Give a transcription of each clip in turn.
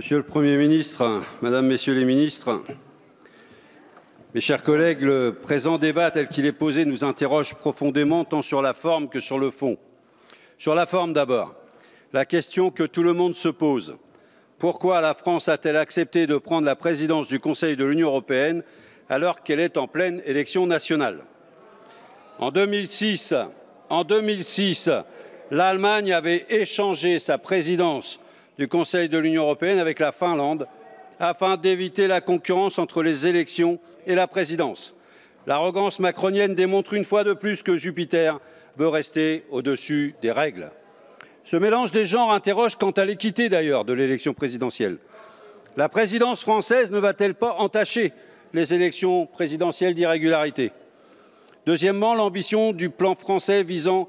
Monsieur le Premier ministre, Madame, Messieurs les ministres, mes chers collègues, le présent débat tel qu'il est posé nous interroge profondément tant sur la forme que sur le fond. Sur la forme d'abord, la question que tout le monde se pose. Pourquoi la France a-t-elle accepté de prendre la présidence du Conseil de l'Union européenne alors qu'elle est en pleine élection nationale? En 2006, l'Allemagne avait échangé sa présidence du Conseil de l'Union européenne avec la Finlande afin d'éviter la concurrence entre les élections et la présidence. L'arrogance macronienne démontre une fois de plus que Jupiter veut rester au-dessus des règles. Ce mélange des genres interroge quant à l'équité d'ailleurs de l'élection présidentielle. La présidence française ne va-t-elle pas entacher les élections présidentielles d'irrégularité? Deuxièmement, l'ambition du plan français visant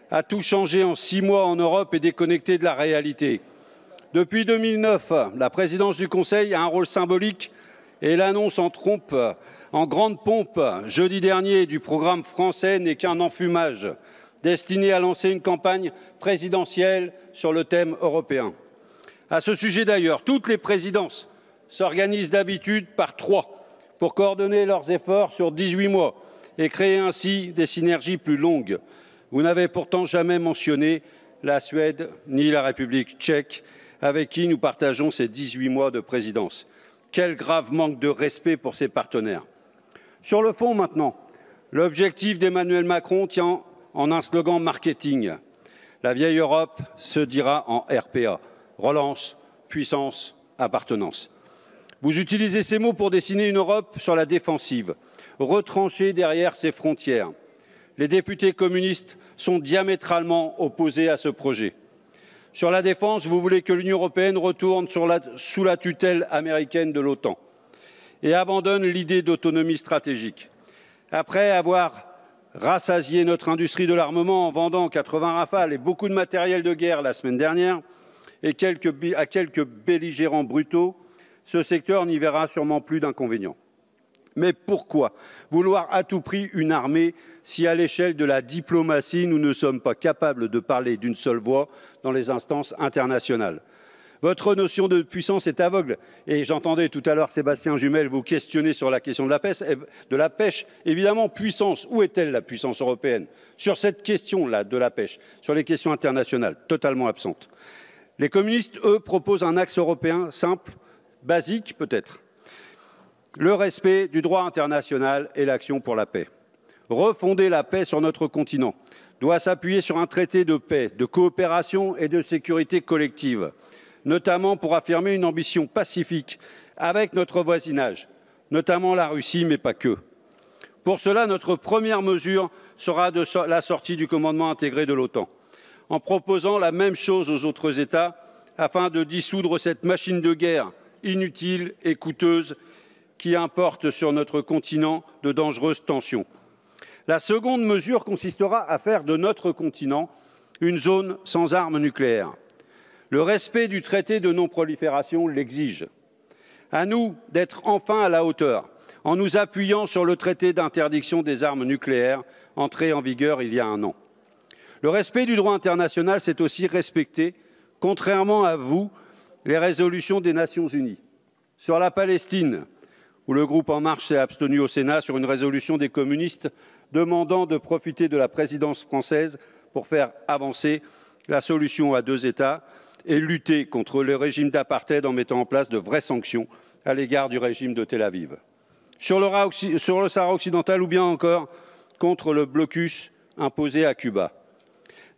à tout changer en 6 mois en Europe est déconnectée de la réalité. Depuis 2009, la présidence du Conseil a un rôle symbolique et l'annonce en grande pompe jeudi dernier du programme français n'est qu'un enfumage destiné à lancer une campagne présidentielle sur le thème européen. À ce sujet d'ailleurs, toutes les présidences s'organisent d'habitude par 3 pour coordonner leurs efforts sur 18 mois et créer ainsi des synergies plus longues. Vous n'avez pourtant jamais mentionné la Suède ni la République tchèque, avec qui nous partageons ces 18 mois de présidence. Quel grave manque de respect pour ses partenaires. Sur le fond maintenant, l'objectif d'Emmanuel Macron tient en un slogan marketing. La vieille Europe se dira en RPA, relance, puissance, appartenance. Vous utilisez ces mots pour dessiner une Europe sur la défensive, retranchée derrière ses frontières. Les députés communistes sont diamétralement opposés à ce projet. Sur la défense, vous voulez que l'Union européenne retourne sous la tutelle américaine de l'OTAN et abandonne l'idée d'autonomie stratégique. Après avoir rassasié notre industrie de l'armement en vendant 80 Rafales et beaucoup de matériel de guerre la semaine dernière et à quelques belligérants brutaux, ce secteur n'y verra sûrement plus d'inconvénients. Mais pourquoi vouloir à tout prix une armée si à l'échelle de la diplomatie, nous ne sommes pas capables de parler d'une seule voix dans les instances internationales? Votre notion de puissance est aveugle. Et j'entendais tout à l'heure Sébastien Jumel vous questionner sur la question de la pêche. Évidemment, puissance. Où est-elle la puissance européenne sur cette question-là de la pêche, sur les questions internationales? Totalement absente. Les communistes, eux, proposent un axe européen simple, basique peut-être. Le respect du droit international et l'action pour la paix. Refonder la paix sur notre continent doit s'appuyer sur un traité de paix, de coopération et de sécurité collective, notamment pour affirmer une ambition pacifique avec notre voisinage, notamment la Russie, mais pas que. Pour cela, notre première mesure sera la sortie du commandement intégré de l'OTAN, en proposant la même chose aux autres États afin de dissoudre cette machine de guerre inutile et coûteuse qui importe sur notre continent de dangereuses tensions. La seconde mesure consistera à faire de notre continent une zone sans armes nucléaires. Le respect du traité de non-prolifération l'exige. À nous d'être enfin à la hauteur, en nous appuyant sur le traité d'interdiction des armes nucléaires, entré en vigueur il y a 1 an. Le respect du droit international, c'est aussi respecter, contrairement à vous, les résolutions des Nations unies. Sur la Palestine, où le groupe En Marche s'est abstenu au Sénat sur une résolution des communistes demandant de profiter de la présidence française pour faire avancer la solution à 2 États et lutter contre le régime d'apartheid en mettant en place de vraies sanctions à l'égard du régime de Tel Aviv. Sur le Sahara occidental ou bien encore contre le blocus imposé à Cuba.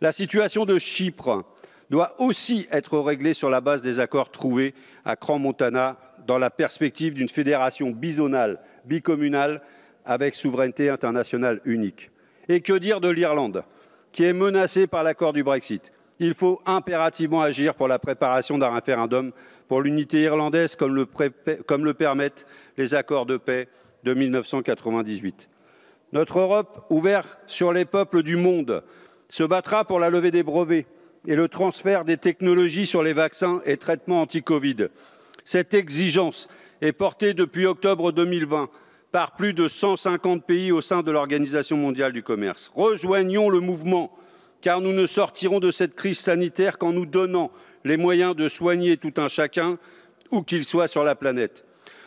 La situation de Chypre doit aussi être réglée sur la base des accords trouvés à Crans-Montana dans la perspective d'une fédération bizonale, bicommunale, avec souveraineté internationale unique. Et que dire de l'Irlande, qui est menacée par l'accord du Brexit? Il faut impérativement agir pour la préparation d'un référendum pour l'unité irlandaise, comme le permettent les accords de paix de 1998. Notre Europe, ouverte sur les peuples du monde, se battra pour la levée des brevets et le transfert des technologies sur les vaccins et traitements anti-Covid. Cette exigence est portée depuis octobre 2020 par plus de 150 pays au sein de l'Organisation mondiale du commerce. Rejoignons le mouvement, car nous ne sortirons de cette crise sanitaire qu'en nous donnant les moyens de soigner tout un chacun où qu'il soit sur la planète.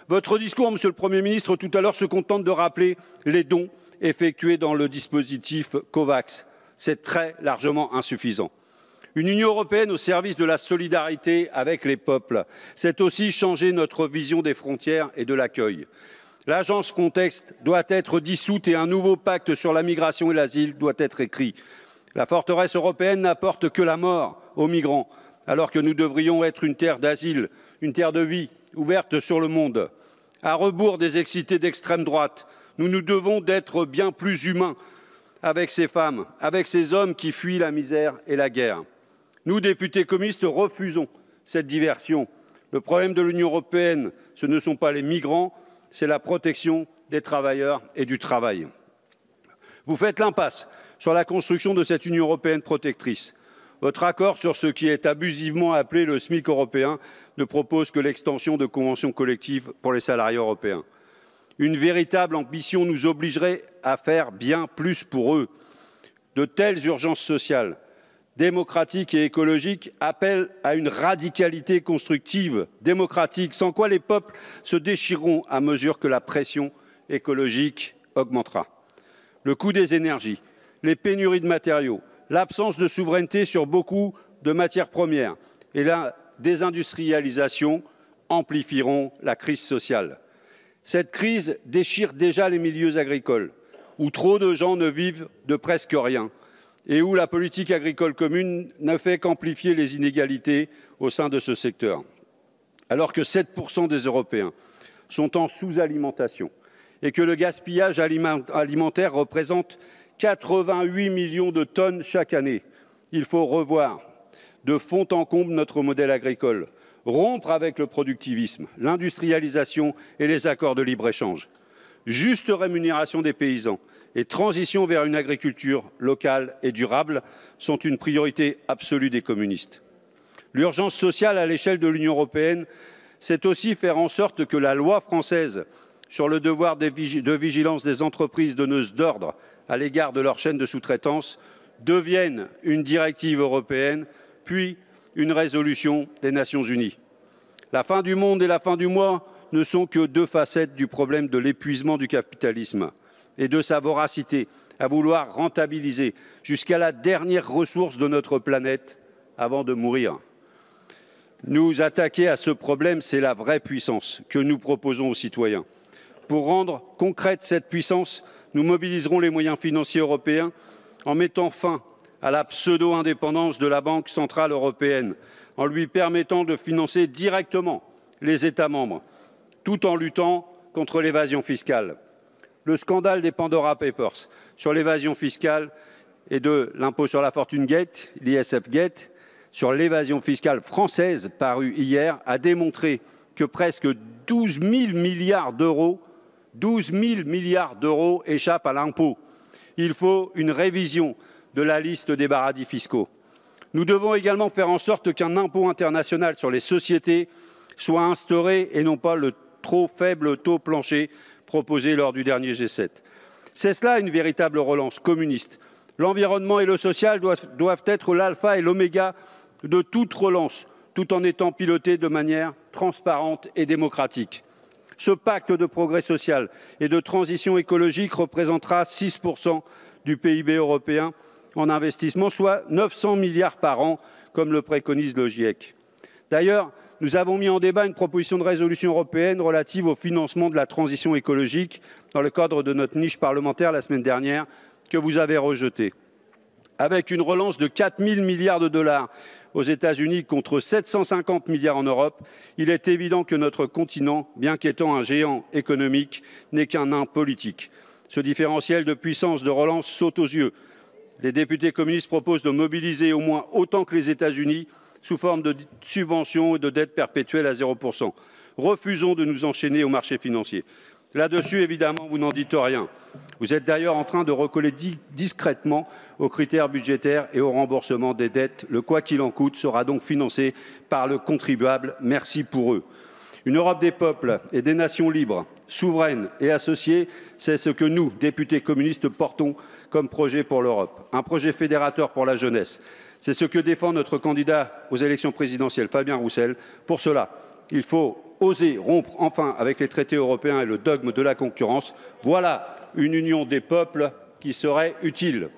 Votre discours, Monsieur le Premier ministre, tout à l'heure, se contente de rappeler les dons effectués dans le dispositif COVAX. C'est très largement insuffisant. Une Union européenne au service de la solidarité avec les peuples, c'est aussi changer notre vision des frontières et de l'accueil. L'agence Frontex doit être dissoute et un nouveau pacte sur la migration et l'asile doit être écrit. La forteresse européenne n'apporte que la mort aux migrants, alors que nous devrions être une terre d'asile, une terre de vie, ouverte sur le monde. À rebours des excités d'extrême droite, nous nous devons d'être bien plus humains avec ces femmes, avec ces hommes qui fuient la misère et la guerre. Nous, députés communistes, refusons cette diversion. Le problème de l'Union européenne, ce ne sont pas les migrants, c'est la protection des travailleurs et du travail. Vous faites l'impasse sur la construction de cette Union européenne protectrice. Votre accord sur ce qui est abusivement appelé le SMIC européen ne propose que l'extension de conventions collectives pour les salariés européens. Une véritable ambition nous obligerait à faire bien plus pour eux. De telles urgences sociales, démocratiques et écologiques appellent à une radicalité constructive, démocratique, sans quoi les peuples se déchireront à mesure que la pression écologique augmentera. Le coût des énergies, les pénuries de matériaux, l'absence de souveraineté sur beaucoup de matières premières et la désindustrialisation amplifieront la crise sociale. Cette crise déchire déjà les milieux agricoles, où trop de gens ne vivent de presque rien et où la politique agricole commune ne fait qu'amplifier les inégalités au sein de ce secteur. Alors que 7% des Européens sont en sous-alimentation et que le gaspillage alimentaire représente 88 millions de tonnes chaque année, il faut revoir de fond en comble notre modèle agricole, rompre avec le productivisme, l'industrialisation et les accords de libre-échange. Juste rémunération des paysans et transition vers une agriculture locale et durable sont une priorité absolue des communistes. L'urgence sociale à l'échelle de l'Union européenne, c'est aussi faire en sorte que la loi française sur le devoir de vigilance des entreprises donneuses d'ordre à l'égard de leur chaîne de sous-traitance devienne une directive européenne, puis une résolution des Nations unies. La fin du monde et la fin du mois ne sont que deux facettes du problème de l'épuisement du capitalisme et de sa voracité à vouloir rentabiliser jusqu'à la dernière ressource de notre planète avant de mourir. Nous attaquer à ce problème, c'est la vraie puissance que nous proposons aux citoyens. Pour rendre concrète cette puissance, nous mobiliserons les moyens financiers européens en mettant fin à la pseudo-indépendance de la Banque centrale européenne, en lui permettant de financer directement les États membres, tout en luttant contre l'évasion fiscale. Le scandale des Pandora Papers sur l'évasion fiscale et de l'impôt sur la fortune Gate, l'ISF Gate, sur l'évasion fiscale française paru hier, a démontré que presque 12 000 milliards d'euros échappent à l'impôt. Il faut une révision de la liste des paradis fiscaux. Nous devons également faire en sorte qu'un impôt international sur les sociétés soit instauré et non pas le trop faible taux plancher proposé lors du dernier G7. C'est cela une véritable relance communiste. L'environnement et le social doivent être l'alpha et l'oméga de toute relance, tout en étant pilotés de manière transparente et démocratique. Ce pacte de progrès social et de transition écologique représentera 6% du PIB européen en investissement, soit 900 milliards par an, comme le préconise le GIEC. D'ailleurs, nous avons mis en débat une proposition de résolution européenne relative au financement de la transition écologique dans le cadre de notre niche parlementaire la semaine dernière, que vous avez rejetée. Avec une relance de 4 000 milliards de dollars aux États-Unis contre 750 milliards en Europe, il est évident que notre continent, bien qu'étant un géant économique, n'est qu'un nain politique. Ce différentiel de puissance de relance saute aux yeux. Les députés communistes proposent de mobiliser au moins autant que les États-Unis sous forme de subventions et de dettes perpétuelles à 0%. Refusons de nous enchaîner aux marchés financiers. Là-dessus, évidemment, vous n'en dites rien. Vous êtes d'ailleurs en train de recoller discrètement aux critères budgétaires et au remboursement des dettes. Le quoi qu'il en coûte sera donc financé par le contribuable. Merci pour eux. Une Europe des peuples et des nations libres, souveraines et associées, c'est ce que nous, députés communistes, portons comme projet pour l'Europe. Un projet fédérateur pour la jeunesse. C'est ce que défend notre candidat aux élections présidentielles, Fabien Roussel. Pour cela, Il faut oser rompre enfin avec les traités européens et le dogme de la concurrence. Voilà une union des peuples qui serait utile.